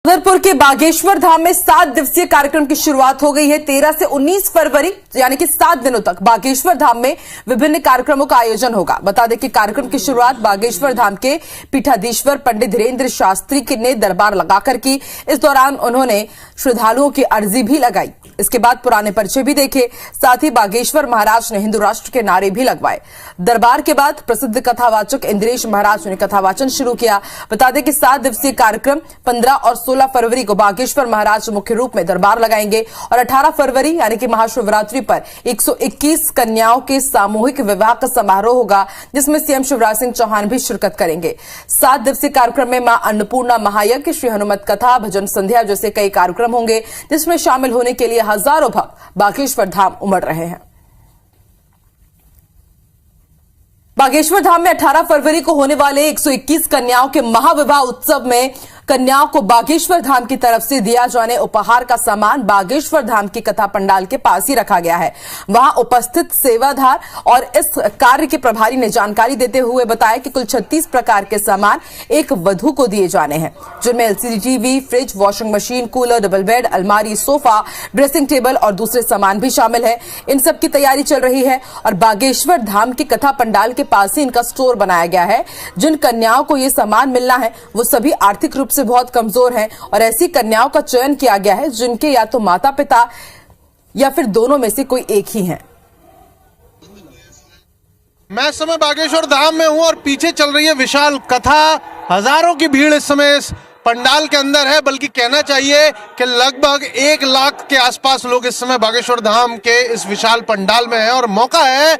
छतरपुर के बागेश्वर धाम में 7 दिवसीय कार्यक्रम की शुरुआत हो गई है। 13 से 19 फरवरी यानी कि 7 दिनों तक बागेश्वर धाम में विभिन्न कार्यक्रमों का आयोजन होगा। बता दें कि कार्यक्रम की शुरुआत बागेश्वर धाम के पीठाधीश्वर पंडित धीरेन्द्र शास्त्री ने दरबार लगाकर की। इस दौरान उन्होंने श्रद्धालुओं की अर्जी भी लगाई। इसके बाद पुराने परिचय भी देखे, साथ ही बागेश्वर महाराज ने हिंदू राष्ट्र के नारे भी लगवाए। दरबार के बाद प्रसिद्ध कथावाचक इंद्रेश महाराज ने कथावाचन शुरू किया। बता दें कि 7 दिवसीय कार्यक्रम 15 और 16 फरवरी को बागेश्वर महाराज मुख्य रूप में दरबार लगाएंगे और 18 फरवरी यानी कि महाशिवरात्रि पर 121 कन्याओं के सामूहिक विवाह का समारोह होगा, जिसमें सीएम शिवराज सिंह चौहान भी शिरकत करेंगे। 7 दिवसीय कार्यक्रम में मां अन्नपूर्णा महायज्ञ, श्री हनुमत कथा, भजन संध्या जैसे कई कार्यक्रम होंगे, जिसमें शामिल होने के लिए हजारों भक्त बागेश्वर धाम उमड़ रहे हैं। बागेश्वर धाम में 18 फरवरी को होने वाले 121 कन्याओं के महाविवाह उत्सव में कन्याओं को बागेश्वर धाम की तरफ से दिया जाने उपहार का सामान बागेश्वर धाम की कथा पंडाल के पास ही रखा गया है। वहां उपस्थित सेवाधार और इस कार्य के प्रभारी ने जानकारी देते हुए बताया कि कुल 36 प्रकार के सामान एक वधू को दिए जाने हैं, जिनमें LCD TV, fridge, washing machine, cooler, double bed, अलमारी, सोफा, ड्रेसिंग टेबल और दूसरे सामान भी शामिल है। इन सब की तैयारी चल रही है और बागेश्वर धाम की कथा पंडाल के पास ही इनका स्टोर बनाया गया है। जिन कन्याओं को ये सामान मिलना है वो सभी आर्थिक रूप से बहुत कमजोर हैं और ऐसी कन्याओं का चयन किया गया है जिनके या तो माता पिता या फिर दोनों में से कोई एक ही हैं। मैं इस समय बागेश्वर धाम में हूं और पीछे चल रही है विशाल कथा। हजारों की भीड़ इस समय इस पंडाल के अंदर है, बल्कि कहना चाहिए कि लगभग 1 लाख के आसपास लोग इस समय बागेश्वर धाम के इस विशाल पंडाल में हैं और मौका है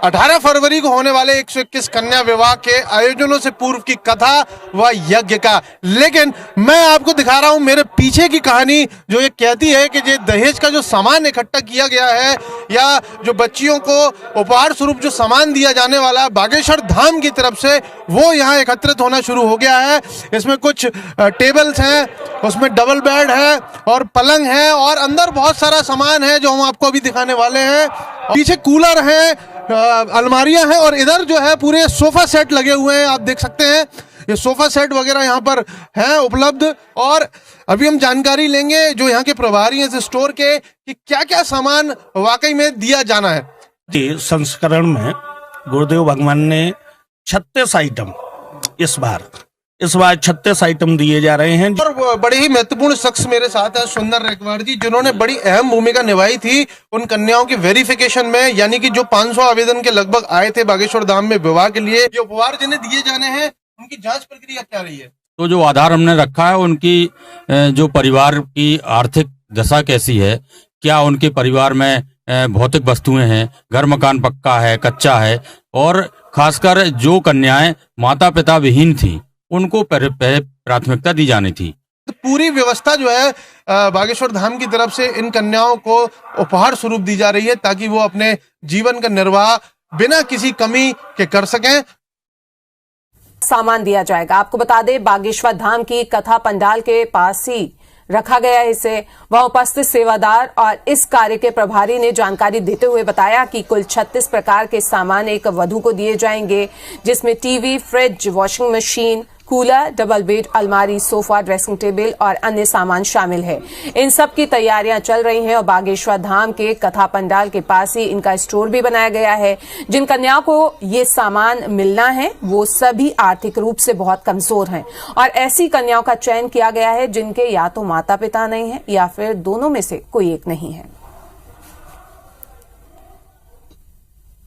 18 फरवरी को होने वाले 121 कन्या विवाह के आयोजनों से पूर्व की कथा व यज्ञ का। लेकिन मैं आपको दिखा रहा हूं मेरे पीछे की कहानी, जो ये कहती है कि ये दहेज का जो सामान इकट्ठा किया गया है या जो बच्चियों को उपहार स्वरूप जो सामान दिया जाने वाला है बागेश्वर धाम की तरफ से, वो यहाँ एकत्रित होना शुरू हो गया है। इसमें कुछ टेबल्स हैं, उसमें डबल बेड है और पलंग है और अंदर बहुत सारा सामान है जो हम आपको अभी दिखाने वाले हैं। पीछे कूलर है, अलमारियां हैं और इधर जो है पूरे सोफा सेट लगे हुए हैं। आप देख सकते हैं ये सोफा सेट वगैरह यहाँ पर हैं उपलब्ध। और अभी हम जानकारी लेंगे जो यहाँ के प्रभारी हैं इस स्टोर के कि क्या क्या सामान वाकई में दिया जाना है। संस्करण में गुरुदेव भगवान ने 36 आइटम इस बार 36 आइटम दिए जा रहे हैं। और बड़े ही महत्वपूर्ण शख्स मेरे साथ है सुंदर रेकवार जी, जिन्होंने बड़ी अहम भूमिका निभाई थी उन कन्याओं की वेरिफिकेशन में, यानी कि जो 500 आवेदन के लगभग आए थे बागेश्वर धाम में विवाह के लिए, ये उपहार जिन्हें दिए जाने हैं उनकी जांच प्रक्रिया क्या रही है। तो जो आधार हमने रखा है उनकी जो परिवार की आर्थिक दशा कैसी है, क्या उनके परिवार में भौतिक वस्तुएं हैं, घर मकान पक्का है, कच्चा है, और खासकर जो कन्याएं माता पिता विहीन थी उनको प्राथमिकता दी जानी थी। तो पूरी व्यवस्था जो है बागेश्वर धाम की तरफ से इन कन्याओं को उपहार स्वरूप दी जा रही है ताकि वो अपने जीवन का निर्वाह बिना किसी कमी के कर सकें। सामान दिया जाएगा। आपको बता दें बागेश्वर धाम की कथा पंडाल के पास ही रखा गया है इसे। वहां उपस्थित सेवादार और इस कार्य के प्रभारी ने जानकारी देते हुए बताया कि कुल 36 प्रकार के सामान एक वधू को दिए जाएंगे, जिसमें TV, fridge, washing machine, cooler, double bed, अलमारी, सोफा, ड्रेसिंग टेबल और अन्य सामान शामिल है। इन सब की तैयारियां चल रही हैं और बागेश्वर धाम के कथा पंडाल के पास ही इनका स्टोर भी बनाया गया है। जिन कन्याओं को ये सामान मिलना है वो सभी आर्थिक रूप से बहुत कमजोर हैं और ऐसी कन्याओं का चयन किया गया है जिनके या तो माता पिता नहीं है या फिर दोनों में से कोई एक नहीं है।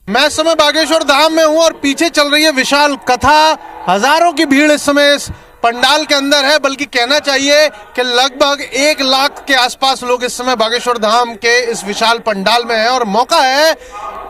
मैं इस समय बागेश्वर धाम में हूं और पीछे चल रही है विशाल कथा। हजारों की भीड़ इस समय इस पंडाल के अंदर है, बल्कि कहना चाहिए कि लगभग 1 लाख के आसपास लोग इस समय बागेश्वर धाम के इस विशाल पंडाल में हैं और मौका है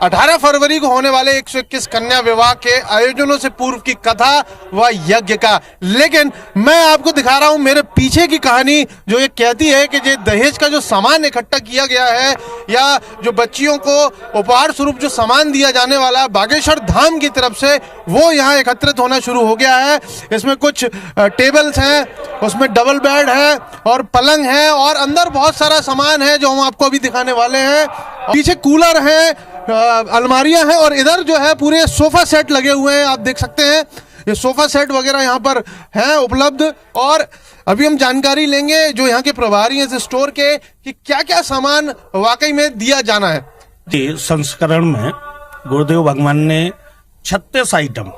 18 फरवरी को होने वाले 121 कन्या विवाह के आयोजनों से पूर्व की कथा व यज्ञ का। लेकिन मैं आपको दिखा रहा हूं मेरे पीछे की कहानी, जो ये कहती है कि ये दहेज का जो सामान इकट्ठा किया गया है या जो बच्चियों को उपहार स्वरूप जो सामान दिया जाने वाला है बागेश्वर धाम की तरफ से, वो यहाँ एकत्रित होना शुरू हो गया है। इसमें कुछ टेबल्स हैं, उसमें डबल बेड है और पलंग है और अंदर बहुत सारा सामान है जो हम आपको अभी दिखाने वाले हैं। पीछे कूलर है, अलमारियां हैं और इधर जो है पूरे सोफा सेट लगे हुए हैं। आप देख सकते हैं ये सोफा सेट वगैरह यहाँ पर हैं उपलब्ध। और अभी हम जानकारी लेंगे जो यहाँ के प्रभारी हैं इस स्टोर के कि क्या क्या सामान वाकई में दिया जाना है। जी, संस्करण में गुरुदेव भगवान ने 36 आइटम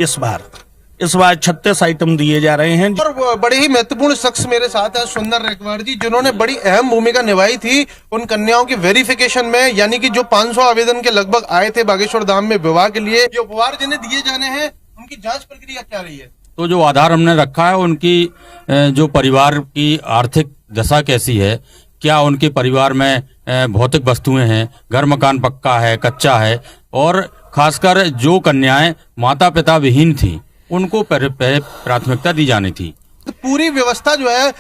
इस बार 36 आइटम दिए जा रहे हैं। और बड़े ही महत्वपूर्ण शख्स मेरे साथ है सुंदर रेकवाड़ जी, जिन्होंने बड़ी अहम भूमिका निभाई थी उन कन्याओं की वेरिफिकेशन में, यानी कि जो 500 आवेदन के लगभग आए थे बागेश्वर धाम में विवाह के लिए, जो उपहार जिन्हें दिए जाने हैं उनकी जांच प्रक्रिया क्या रही है? तो जो आधार हमने रखा है उनकी जो परिवार की आर्थिक दशा कैसी है, क्या उनके परिवार में भौतिक वस्तुएं हैं, घर मकान पक्का है, कच्चा है, और खासकर जो कन्याएं माता पिता विहीन थी उनको प्राथमिकता दी जानी थी। तो पूरी व्यवस्था जो है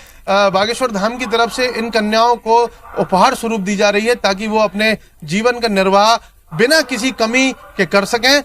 बागेश्वर धाम की तरफ से इन कन्याओं को उपहार स्वरूप दी जा रही है ताकि वो अपने जीवन का निर्वाह बिना किसी कमी के कर सकें।